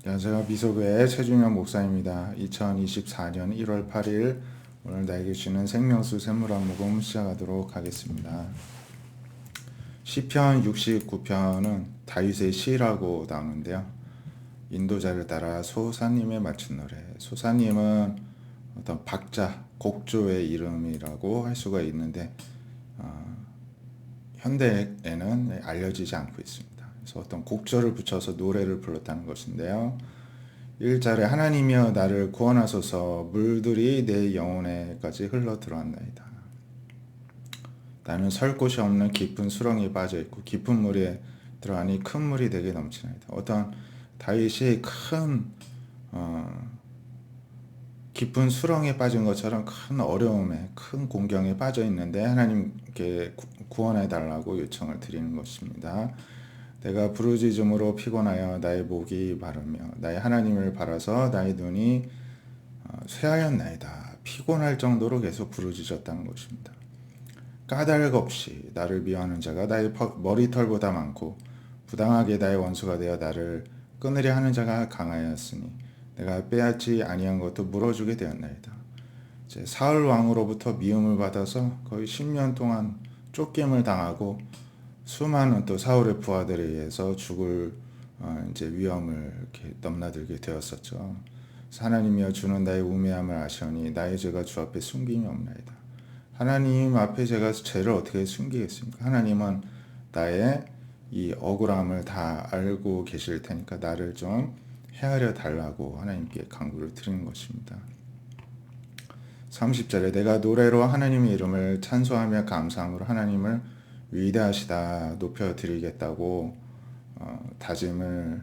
안녕하세요. 미소교회 최준현 목사입니다. 2024년 1월 8일 오늘 나에게 주는 생명수 샘물한 모금 시작하도록 하겠습니다. 시편 69편은 다윗의 시라고 나오는데요. 인도자를 따라 소사님에 맞춘 노래. 소사님은 어떤 박자, 곡조의 이름이라고 할 수가 있는데 현대에는 알려지지 않고 있습니다. 그래서 어떤 곡조를 붙여서 노래를 불렀다는 것인데요. 1절에 하나님이여 나를 구원하소서 물들이 내 영혼에까지 흘러 들어왔나이다. 나는 설 곳이 없는 깊은 수렁에 빠져있고 깊은 물에 들어가니 큰 물이 내게 넘치나이다. 어떤 다윗이 큰 깊은 수렁에 빠진 것처럼 큰 어려움에 큰 공경에 빠져 있는데 하나님께 구원해 달라고 요청을 드리는 것입니다. 내가 부르짖음으로 피곤하여 나의 목이 마르며 나의 하나님을 바라서 나의 눈이 쇠하였나이다. 피곤할 정도로 계속 부르짖었다는 것입니다. 까닭 없이 나를 미워하는 자가 나의 머리털보다 많고 부당하게 나의 원수가 되어 나를 끊으려 하는 자가 강하였으니 내가 빼앗지 아니한 것도 물어주게 되었나이다. 사울 왕으로부터 미움을 받아서 거의 10년 동안 쫓김을 당하고 수많은 또 사울의 부하들에 의해서 죽을 위험을 이렇게 넘나들게 되었었죠. 하나님이여 주는 나의 우매함을 아시오니 나의 죄가 주 앞에 숨김이 없나이다. 하나님 앞에 제가 죄를 어떻게 숨기겠습니까? 하나님은 나의 이 억울함을 다 알고 계실 테니까 나를 좀 헤아려 달라고 하나님께 간구를 드리는 것입니다. 30절에 내가 노래로 하나님의 이름을 찬송하며 감사함으로 하나님을 위대하시다 높여드리겠다고 다짐을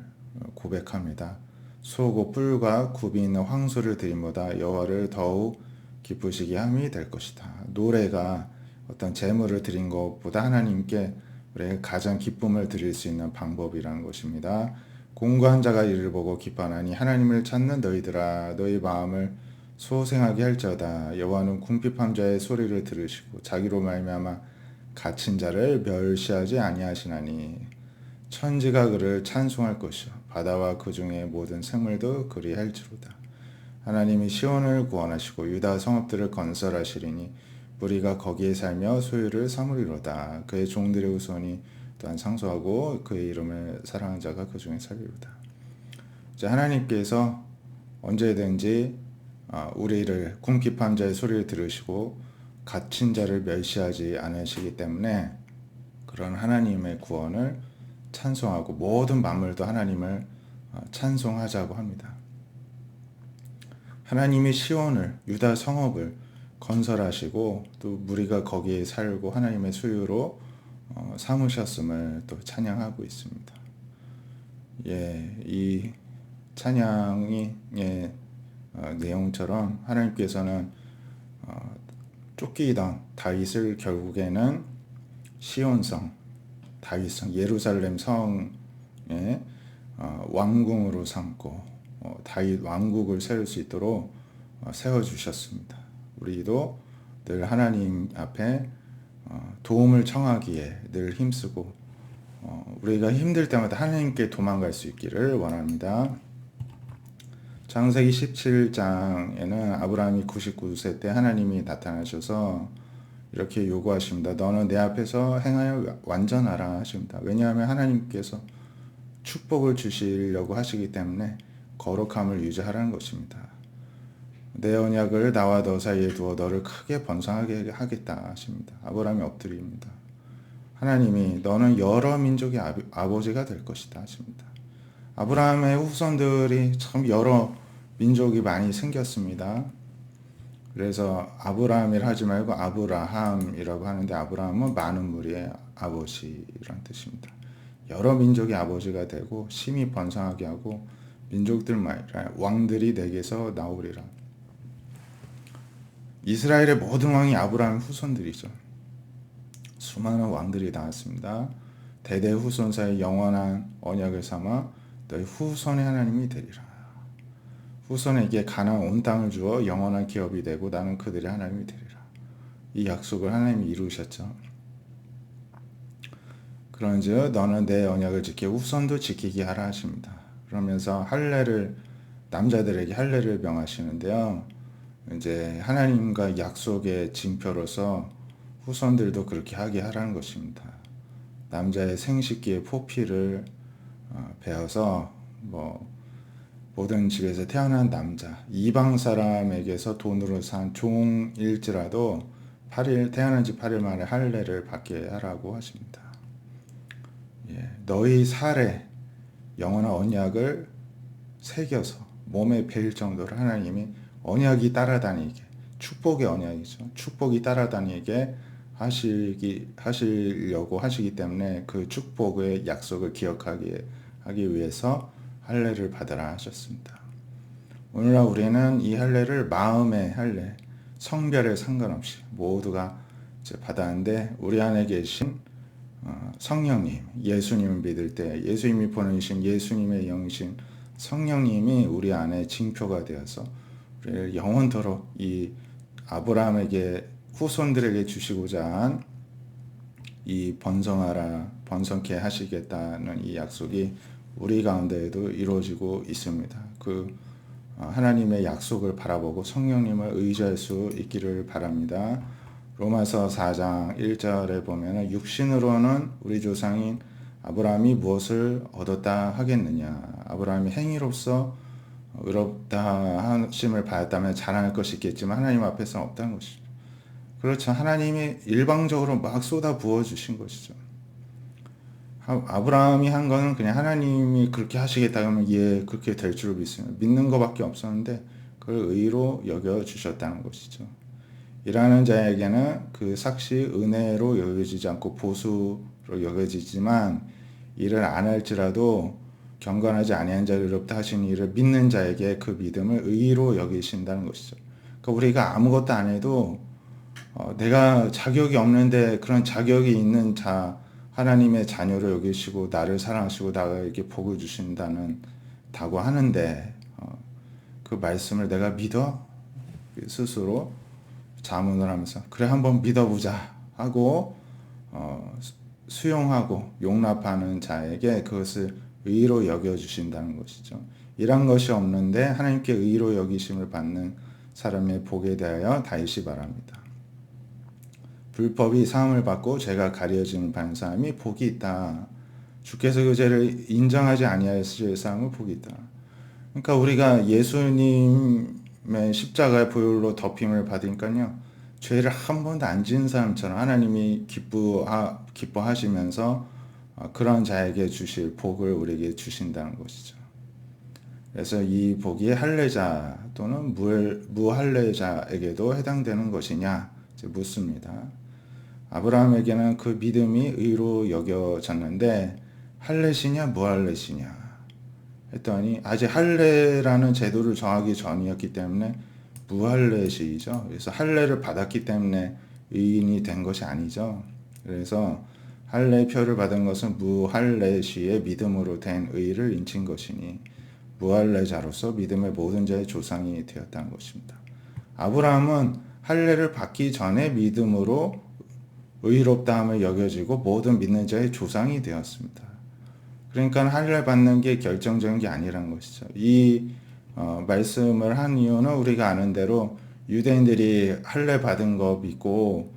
고백합니다. 소고 뿔과 굽이 있는 황소를 드림보다 여호와를 더욱 기쁘시게 함이 될 것이다. 노래가 어떤 제물을 드린 것보다 하나님께 우리가 가장 기쁨을 드릴 수 있는 방법이라는 것입니다. 공고한 자가 이를 보고 기뻐하나니 하나님을 찾는 너희들아 너희 마음을 소생하게 할지어다. 여호와는 궁핍한 자의 소리를 들으시고 자기로 말미암아 갇힌 자를 멸시하지 아니하시나니 천지가 그를 찬송할 것이요 바다와 그 중에 모든 생물도 그리할지로다. 하나님이 시온을 구원하시고 유다 성읍들을 건설하시리니 무리가 거기에 살며 소유를 삼으리로다. 그의 종들의 후손이 또한 상소하고 그의 이름을 사랑하는 자가 그 중에 살리로다. 하나님께서 언제든지 우리를 궁핍한 자의 소리를 들으시고 갇힌 자를 멸시하지 않으시기 때문에 그런 하나님의 구원을 찬송하고 모든 만물도 하나님을 찬송하자고 합니다. 하나님이 시온을 유다 성읍을 건설하시고 또 무리가 거기에 살고 하나님의 소유로 삼으셨음을 또 찬양하고 있습니다. 이 찬양의 내용처럼 하나님께서는 쫓기던 다윗을 결국에는 시온성, 다윗성, 예루살렘 성의 왕궁으로 삼고 다윗 왕국을 세울 수 있도록 세워주셨습니다. 우리도 늘 하나님 앞에 도움을 청하기에 늘 힘쓰고 우리가 힘들 때마다 하나님께 도망갈 수 있기를 원합니다. 창세기 17장에는 아브라함이 99세 때 하나님이 나타나셔서 이렇게 요구하십니다. 너는 내 앞에서 행하여 완전하라 하십니다. 왜냐하면 하나님께서 축복을 주시려고 하시기 때문에 거룩함을 유지하라는 것입니다. 내 언약을 나와 너 사이에 두어 너를 크게 번성하게 하겠다 하십니다. 아브라함이 엎드립니다. 하나님이 너는 여러 민족의 아버지가 될 것이다 하십니다. 아브라함의 후손들이 참 여러 민족이 많이 생겼습니다. 그래서 아브라함이라 하지 말고 아브라함이라고 하는데 아브라함은 많은 무리의 아버지라는 뜻입니다. 여러 민족의 아버지가 되고 심히 번성하게 하고 민족들마다 왕들이 내게서 나오리라. 이스라엘의 모든 왕이 아브라함의 후손들이죠. 수많은 왕들이 나왔습니다. 대대 후손 사이 영원한 언약을 삼아 너희 후손의 하나님이 되리라. 후손에게 가나안 온 땅을 주어 영원한 기업이 되고 나는 그들의 하나님이 되리라. 이 약속을 하나님이 이루셨죠. 그런즉 너는 내 언약을 지켜 후손도 지키게 하라 하십니다. 그러면서 남자들에게 할례를 명하시는데요. 이제 하나님과 약속의 징표로서 후손들도 그렇게 하게 하라는 것입니다. 남자의 생식기의 포피를 베어서 모든 집에서 태어난 남자, 이방 사람에게서 돈으로 산 종일지라도 태어난 지 8일 만에 할례를 받게 하라고 하십니다. 너희 살에 영원한 언약을 새겨서 몸에 배일 정도로 하나님이 언약이 따라다니게, 축복의 언약이죠. 축복이 따라다니게 하시려고 하시기 때문에 그 축복의 약속을 하기 위해서 할례를 받으라 하셨습니다. 오늘날 우리는 이 할례를 마음의 할례, 성별에 상관없이 모두가 받았는데, 우리 안에 계신 성령님, 예수님을 믿을 때 예수님이 보내신 예수님의 영이신 성령님이 우리 안에 징표가 되어서 우리를 영원토록 이 아브라함에게 후손들에게 주시고자 한 이 번성케 하시겠다는 이 약속이 우리 가운데에도 이루어지고 있습니다. 하나님의 약속을 바라보고 성령님을 의지할 수 있기를 바랍니다. 로마서 4장 1절에 보면 육신으로는 우리 조상인 아브라함이 무엇을 얻었다 하겠느냐. 아브라함이 행위로서 의롭다 하심을 받았다면 자랑할 것이 있겠지만 하나님 앞에서는 없다는 것이죠. 그렇죠. 하나님이 일방적으로 막 쏟아 부어 주신 것이죠. 아브라함이 한 거는 그냥 하나님이 그렇게 하시겠다 하면 그렇게 될 줄 믿는 것밖에 없었는데 그걸 의로 여겨 주셨다는 것이죠. 일하는 자에게는 그 삭시 은혜로 여겨지지 않고 보수로 여겨지지만, 일을 안 할지라도 경건하지 아니한 자를 의롭다 하신 이를 믿는 자에게 그 믿음을 의로 여기신다는 것이죠. 그러니까 우리가 아무것도 안 해도 내가 자격이 없는데 그런 자격이 있는 하나님의 자녀로 여기시고 나를 사랑하시고 나에게 복을 주신다고 하는데, 그 말씀을 내가 믿어? 스스로 자문을 하면서 그래 한번 믿어보자 하고 수용하고 용납하는 자에게 그것을 의로 여겨주신다는 것이죠. 이런 것이 없는데 하나님께 의로 여기심을 받는 사람의 복에 대하여 다윗이 말합니다. 불법이 사함을 받고 죄가 가려짐을 받는 사람이 복이 있다. 주께서 그 죄를 인정하지 아니하실 사람은 복이 있다. 그러니까 우리가 예수님의 십자가의 보혈로 덮임을 받으니까요, 죄를 한 번도 안 지은 사람처럼 하나님이 기뻐하시면서 그런 자에게 주실 복을 우리에게 주신다는 것이죠. 그래서 이 복이 할례자 또는 무할례자에게도 해당되는 것이냐 묻습니다. 아브라함에게는 그 믿음이 의로 여겨졌는데 할례시냐 무할례시냐 했더니 아직 할례라는 제도를 정하기 전이었기 때문에 무할례시죠. 그래서 할례를 받았기 때문에 의인이 된 것이 아니죠. 그래서 할례표를 받은 것은 무할례시의 믿음으로 된 의를 인친 것이니 무할례자로서 믿음의 모든 자의 조상이 되었다는 것입니다. 아브라함은 할례를 받기 전에 믿음으로 의롭다함을 여겨지고 모든 믿는 자의 조상이 되었습니다. 그러니까 할례 받는 게 결정적인 게 아니라는 것이죠. 이 말씀을 한 이유는 우리가 아는 대로 유대인들이 할례 받은 거 믿고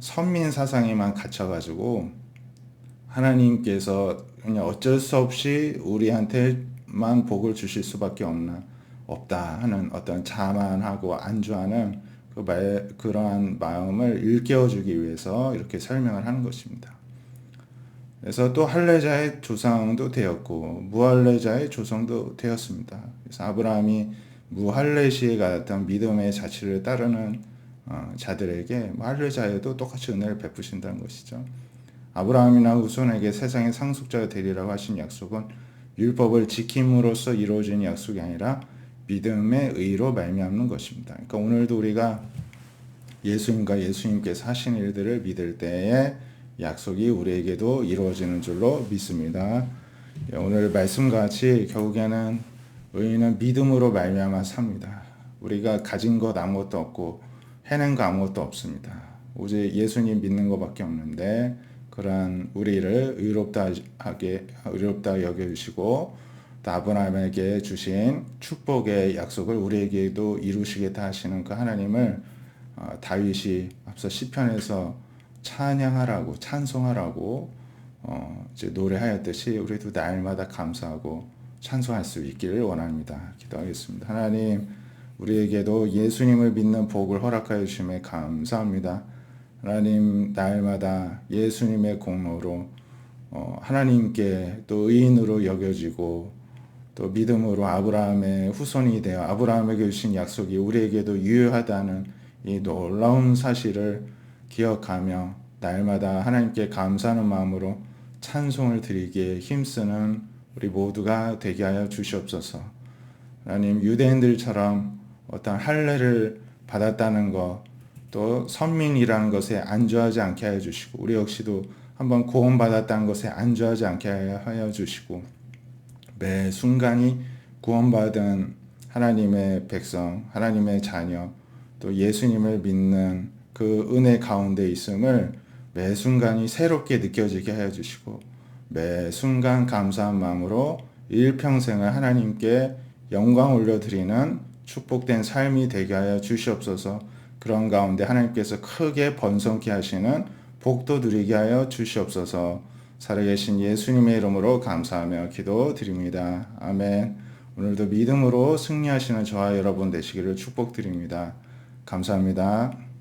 선민 사상에만 갇혀가지고 하나님께서 그냥 어쩔 수 없이 우리한테만 복을 주실 수밖에 없다 하는 어떤 자만하고 안주하는 그러한 마음을 일깨워주기 위해서 이렇게 설명을 하는 것입니다. 그래서 또 할례자의 조상도 되었고 무할례자의 조상도 되었습니다. 그래서 아브라함이 무할례시에 같은 믿음의 자취를 따르는 자들에게 할례자에도 똑같이 은혜를 베푸신다는 것이죠. 아브라함이나 후손에게 세상의 상속자가 되리라고 하신 약속은 율법을 지킴으로써 이루어진 약속이 아니라 믿음의 의로 말미암는 것입니다. 그러니까 오늘도 우리가 예수님과 예수님께서 하신 일들을 믿을 때에 약속이 우리에게도 이루어지는 줄로 믿습니다. 오늘 말씀과 같이 결국에는 의인은 믿음으로 말미암아 삽니다. 우리가 가진 것 아무것도 없고 해낸 거 아무것도 없습니다. 오직 예수님 믿는 것밖에 없는데 그러한 우리를 의롭다 여겨주시고 또 아브라함에게 주신 축복의 약속을 우리에게도 이루시겠다 하시는 그 하나님을 다윗이 앞서 시편에서 찬양하라고 찬송하라고 이제 노래하였듯이 우리도 날마다 감사하고 찬송할 수 있기를 원합니다. 기도하겠습니다. 하나님, 우리에게도 예수님을 믿는 복을 허락하여 주심에 감사합니다. 하나님, 날마다 예수님의 공로로 하나님께 또 의인으로 여겨지고 또 믿음으로 아브라함의 후손이 되어 아브라함에게 주신 약속이 우리에게도 유효하다는 이 놀라운 사실을 기억하며 날마다 하나님께 감사하는 마음으로 찬송을 드리기에 힘쓰는 우리 모두가 되게 하여 주시옵소서. 하나님, 유대인들처럼 어떤 할례를 받았다는 것, 또 선민이라는 것에 안주하지 않게 하여 주시고, 우리 역시도 한번 구원받았다는 것에 안주하지 않게 하여 주시고, 매 순간이 구원받은 하나님의 백성, 하나님의 자녀, 또 예수님을 믿는 그 은혜 가운데 있음을 매 순간이 새롭게 느껴지게 하여 주시고, 매 순간 감사한 마음으로 일평생을 하나님께 영광 올려드리는 축복된 삶이 되게 하여 주시옵소서. 그런 가운데 하나님께서 크게 번성케 하시는 복도 누리게 하여 주시옵소서. 살아계신 예수님의 이름으로 감사하며 기도드립니다. 아멘. 오늘도 믿음으로 승리하시는 저와 여러분 되시기를 축복드립니다. 감사합니다.